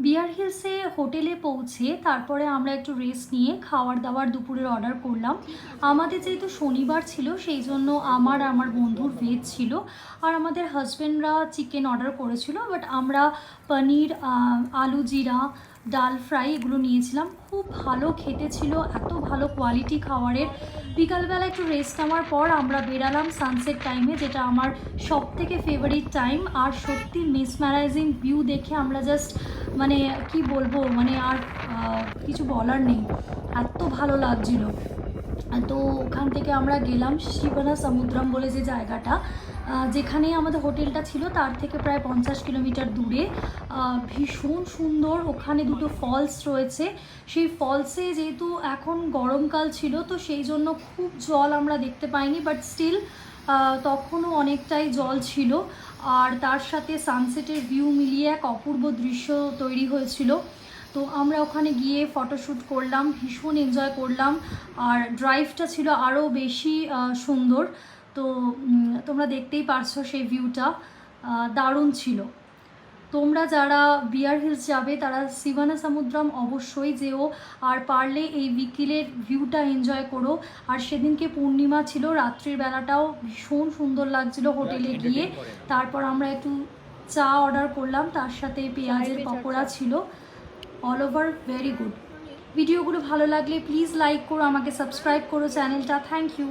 বিয়ার হিলসে হোটেলে পৌঁছে তারপরে আমরা একটু রেস্ট নিয়ে খাবার দাবার দুপুরের অর্ডার করলাম। আমাদের যেহেতু শনিবার ছিল সেই জন্য আমার বন্ধুর ভেজ ছিল, আর আমাদের হাজব্যান্ডরা চিকেন অর্ডার করেছিল। বাট আমরা পনির, আলু জিরা, ডাল ফ্রাই এগুলো নিয়েছিলাম। খুব ভালো খেতে ছিল, এত ভালো কোয়ালিটি খাবারের। বিকালবেলা একটু রেস্ট নেওয়ার পর আমরা বেরালাম সানসেট টাইমে, যেটা আমার সব থেকে ফেভারিট টাইম। আর সত্যি মেসমারাইজিং ভিউ দেখে আমরা জাস্ট মানে কি বলবো, মানে আর কিছু বলার নেই, এত ভালো লাগছিল। তো ওখান থেকে আমরা গেলাম শিবানা সমুদ্রম বলে যে জায়গাটা, যেখানে আমাদের হোটেলটা ছিল তার থেকে প্রায় 50 কিলোমিটার দূরে। ভীষণ সুন্দর, ওখানে দুটো ফলস রয়েছে। সেই ফলসে যেহেতু এখন গরমকাল ছিল তো সেই জন্য খুব জল আমরা দেখতে পাইনি, বাট স্টিল তখনও অনেকটাই জল ছিল। আর তার সাথে সানসেটের ভিউ মিলিয়ে এক অপূর্ব দৃশ্য তৈরি হয়েছিল। তো আমরা ওখানে গিয়ে ফটোশ্যুট করলাম, ভীষণ এনজয় করলাম। আর ড্রাইভটা ছিল আরও বেশি সুন্দর। তো তোমরা দেখতেই পারছো সেই ভিউটা দারুণ ছিল। তোমরা যারা বিয়ার হিলস যাবে তারা শিবানা সমুদ্রম অবশ্যই যেও, আর পারলে এই উইকেলের ভিউটা এনজয় করো। আর সেদিনকে পূর্ণিমা ছিল, রাত্রির বেলাটাও ভীষণ সুন্দর লাগছিল হোটেলে গিয়ে। তারপর আমরা একটু চা অর্ডার করলাম, তার সাথে পেঁয়াজের পকোড়া ছিল। All over very good. ভিডিওগুলো ভালো লাগলে প্লিজ লাইক করো, আমাকে সাবস্ক্রাইব করো চ্যানেলটা। Thank you.